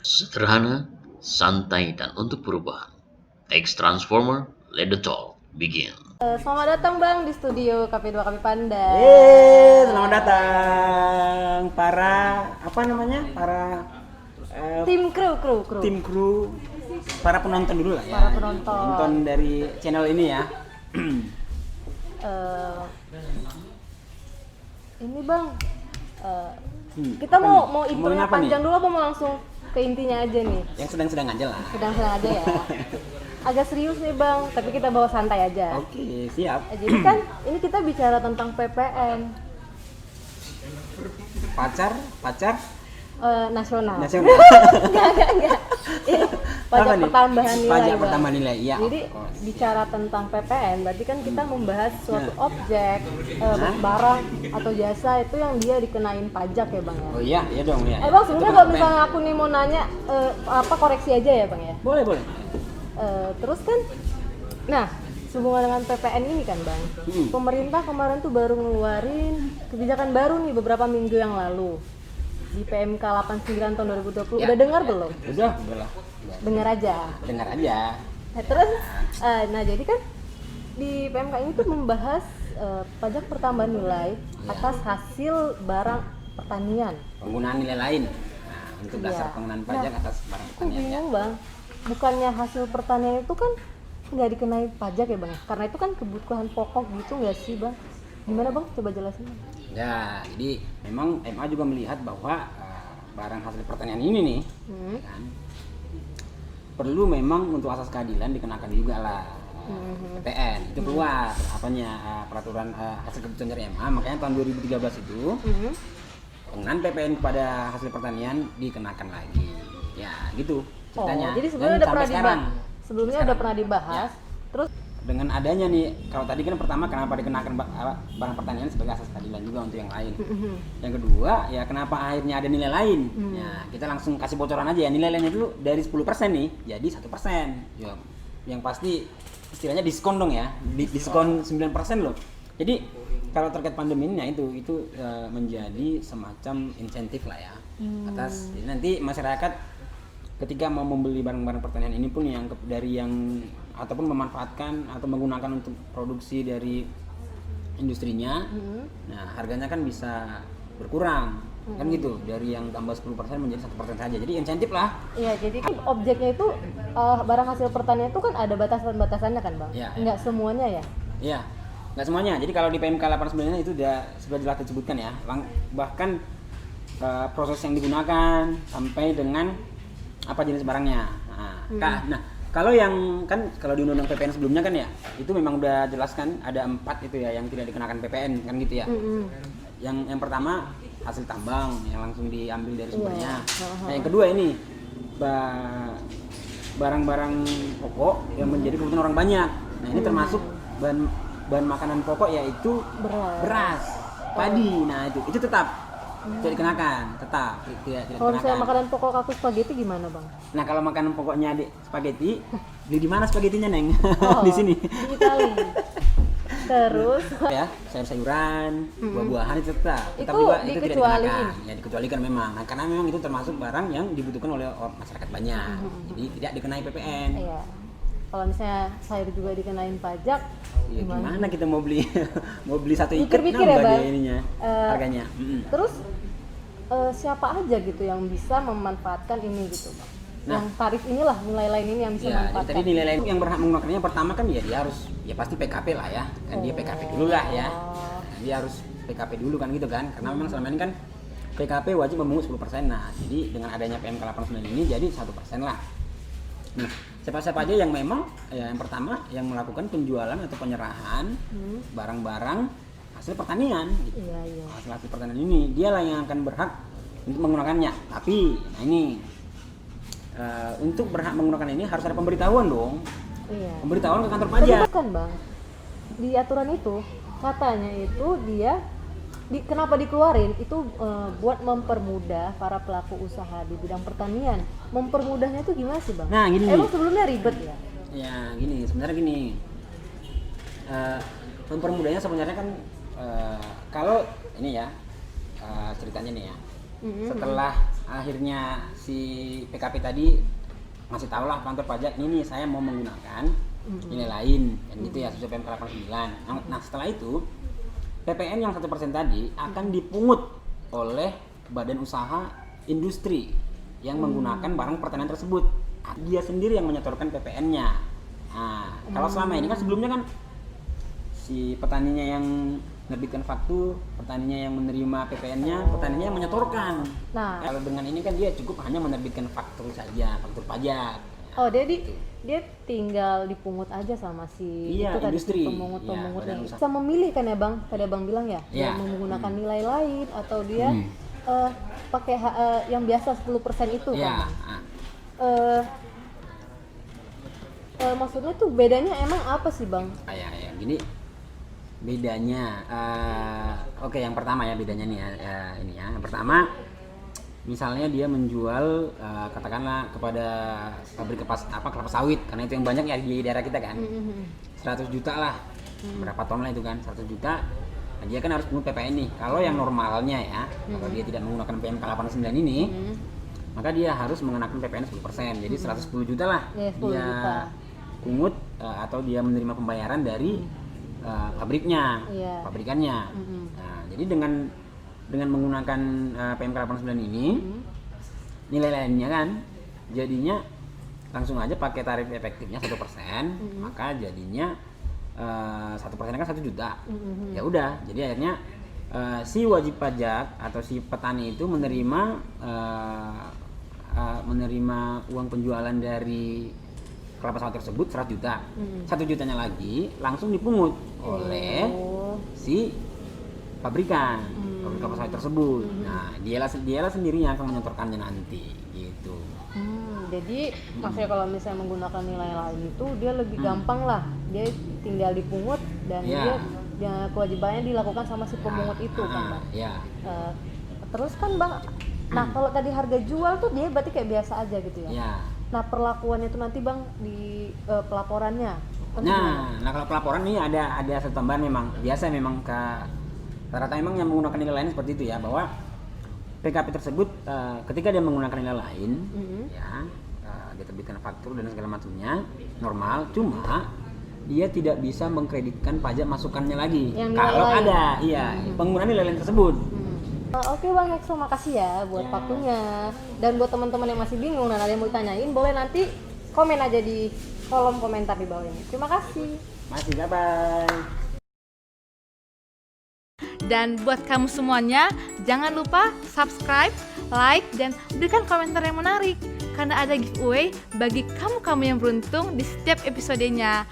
Sederhana, santai, dan untuk perubahan. X Transformer, let the talk begin. Selamat datang Bang di studio KP2 KP Panda. Selamat datang para Tim kru. tim kru, para penonton dulu lah ya. Para penonton. Penonton dari channel ini ya. Ini Bang, kita mau intro Ngomongin yang apa panjang nih? dulu apa mau langsung ke intinya aja nih? Yang sedang-sedang aja lah. Sedang-sedang aja ya. Agak serius nih Bang, tapi kita bawa santai aja. Oke, siap. Jadi kan ini kita bicara tentang PPN Pacar nasional. nasional. Enggak. Ini pajak Apa nih? pertambahan nilai. Pajak Bang. pertambahan nilai, iya. Jadi bicara tentang PPN berarti kan kita membahas suatu objek, barang atau jasa itu yang dia dikenain pajak ya Bang ya. Oh iya dong ya. Bang sebenarnya Itu kalau PPN. misalnya aku nih mau nanya koreksi aja ya Bang ya. Boleh. Terus kan, nah sehubungan dengan PPN ini kan Bang, pemerintah kemarin tuh baru ngeluarin kebijakan baru nih beberapa minggu yang lalu di PMK 89 tahun 2020. Ya. Udah dengar belum? Udah lah. Dengar aja. Dengar aja. Nah, terus, nah jadi kan di PMK ini tuh membahas pajak pertambahan nilai atas hasil barang pertanian. Penggunaan nilai lain. Nah, untuk dasar Iya. penggunaan pajak Nah, atas barang Aku pertanian ya. bingung Bang, bukannya hasil pertanian itu kan nggak dikenai pajak ya Bang? Karena itu kan kebutuhan pokok gitu nggak sih Bang? Gimana Bang? Coba jelasin. Ya, jadi memang MA juga melihat bahwa barang hasil pertanian ini nih, kan, perlu memang untuk asas keadilan dikenakan juga lah PPN. Itu keluar peraturan hasil keputusan dari MA, makanya tahun 2013 itu penggunaan PPN kepada hasil pertanian dikenakan lagi. Ya, gitu ceritanya. Jadi sebelumnya Dan udah pernah sampai sekarang. Sebelumnya udah pernah dibahas. Terus Dengan adanya nih, kalau tadi kan pertama kenapa dikenakan barang pertanian sebagai asas keadilan juga untuk yang lain. Yang kedua, ya kenapa akhirnya ada nilai lain? Ya, kita langsung kasih bocoran aja ya. Nilai lainnya dulu dari 10% nih jadi 1%. Ya, yang pasti istilahnya diskon dong ya. Diskon 9% loh. Jadi kalau terkait pandemi ini, itu menjadi semacam insentif lah ya. Atas jadi nanti masyarakat ketika mau membeli barang-barang pertanian ini pun dari yang ataupun memanfaatkan atau menggunakan untuk produksi dari industrinya, nah harganya kan bisa berkurang, kan gitu, dari yang tambah 10% menjadi 1% saja, jadi insentif lah. iya, jadi kan objeknya itu barang hasil pertanian itu kan ada batasan-batasannya kan Bang? Iya. Nggak semuanya ya? Iya, nggak semuanya. Jadi kalau di PMK 89 itu sudah jelas disebutkan ya, bahkan proses yang digunakan sampai dengan apa jenis barangnya. Nah, kalau di undang-undang PPN sebelumnya kan ya, itu memang udah jelaskan ada 4 itu ya yang tidak dikenakan PPN kan gitu ya. Yang pertama hasil tambang yang langsung diambil dari sumbernya. Nah, yang kedua ini barang-barang pokok yang menjadi kebutuhan orang banyak. Nah, ini termasuk bahan makanan pokok yaitu beras, padi. Nah, itu tetap tidak dikenakan, tetap tidak Kalau misalnya dikenakan. makanan pokok aku spaghetti gimana Bang? Nah, kalau makanan pokoknya di spaghetti, beli di mana spagettinya, Neng? Oh, Di sini. Di Itali. Terus Ya, sayur-sayuran, buah-buahan itu tetap Itu juga itu tidak dikecualiin? dikenakan. Ya, dikecualikan memang. Nah, karena memang itu termasuk barang yang dibutuhkan oleh masyarakat banyak. Jadi tidak dikenai PPN. iya. Kalau misalnya sayur juga dikenain pajak, Ya, gimana kita mau beli mau beli satu ikat Mikir-mikir ya, nambah Bang. dia ininya harganya. Terus siapa aja gitu yang bisa memanfaatkan ini gitu Bang? Nah. Yang tarif inilah, nilai lain ini yang bisa Ya, jadi memanfaatkan. tadi nilai lain yang berhak menggunakannya pertama kan ya dia harus ya pasti PKP lah ya. Kan dia PKP dulu lah ya. Nah, dia harus PKP dulu kan gitu kan. Karena memang selama ini kan PKP wajib memungut 10%. Nah, jadi dengan adanya PMK 89 ini jadi 1% lah. Nah, siapa-siapa aja yang memang ya yang pertama yang melakukan penjualan atau penyerahan barang-barang hasil pertanian gitu. Iya. Hasil pertanian ini dialah yang akan berhak untuk menggunakannya. Tapi nah ini untuk berhak menggunakan ini harus ada pemberitahuan dong. Iya. Pemberitahuan ke kantor Tapi pajak. bukan Bang, di aturan itu katanya itu dia kenapa dikeluarin itu buat mempermudah para pelaku usaha di bidang pertanian. Mempermudahnya itu gimana sih Bang? Nah, gini. Emang sebelumnya ribet ya? Ya gini, sebenarnya gini. mempermudahnya sebenarnya kan kalau ini ya ceritanya nih ya. Setelah akhirnya si PKP tadi ngasih tahu lah kantor pajak ini nih saya mau menggunakan nilai lain dan gitu ya sesuai PMK 89. Nah setelah itu PPN yang 1% tadi akan dipungut oleh badan usaha industri yang menggunakan barang pertanian tersebut. Dia sendiri yang menyetorkan PPN-nya. Nah, kalau selama ini kan sebelumnya kan si petaninya yang menerbitkan faktur, petaninya yang menerima PPN-nya, petaninya yang menyetorkan. Nah, Kalau dengan ini kan dia cukup hanya menerbitkan faktur saja, faktur pajak. oh dia tinggal dipungut aja sama si Iya, itu tadi industri. si pemungut-pemungut Iya, badan yang usaha. bisa memilih kan ya bang, tadi abang bilang ya, Iya. dia mau menggunakan nilai lain atau dia pakai yang biasa 10% itu Iya. kan. Maksudnya tuh bedanya emang apa sih bang? Ya, gini bedanya. Oke, yang pertama ya bedanya nih ya, ini ya. Yang pertama, misalnya dia menjual katakanlah kepada pabrik kelapa sawit, karena itu yang banyak ya di daerah kita kan. 100 juta lah. Berapa ton lah itu kan? 100 juta. Nah, dia kan harus pungut PPN nih. Kalau yang normalnya ya, kalau dia tidak menggunakan PMK 89 ini, maka dia harus mengenakan PPN 10%. Jadi 110 juta lah Ya, 10 dia juta. pungut atau dia menerima pembayaran dari pabriknya, Iya. pabrikannya. Nah, jadi dengan menggunakan PMK 89 ini, nilai lainnya kan jadinya langsung aja pakai tarif efektifnya 1%, maka jadinya 1% kan 1 juta. Ya udah, jadi akhirnya si wajib pajak atau si petani itu menerima uang penjualan dari kelapa sawit tersebut 100 juta. 1 jutanya lagi langsung dipungut oleh si pabrikan, pabrik kelapa sawit tersebut. Nah, dialah sendiri yang akan menyetorkannya nanti gitu. Jadi maksudnya kalau misalnya menggunakan nilai lain itu dia lebih gampang lah, dia tinggal dipungut dan Iya. dia kewajibannya dilakukan sama si pemungut itu kan bang. Ya. Terus kan bang, nah kalau tadi harga jual tuh dia berarti kayak biasa aja gitu ya. Ya. Nah perlakuannya itu nanti bang di pelaporannya. Kan gimana? Nah kalau pelaporan nih ada satu tambahan memang biasa memang rata-rata memang yang menggunakan nilai lain seperti itu ya, bahwa PKP tersebut ketika dia menggunakan nilai lain ya dia terbitkan faktur dan segala macamnya normal, cuma dia tidak bisa mengkreditkan pajak masukannya lagi Yang nilai kalau lain. ada penggunaan nilai lain tersebut. Oke bang Hekso, makasih ya buat waktunya. Dan buat teman-teman yang masih bingung dan ada yang mau ditanyain, boleh nanti komen aja di kolom komentar di bawah ini. Terima kasih. Masih, bye-bye. Dan buat kamu semuanya, jangan lupa subscribe, like, dan berikan komentar yang menarik. Karena ada giveaway bagi kamu-kamu yang beruntung di setiap episodenya.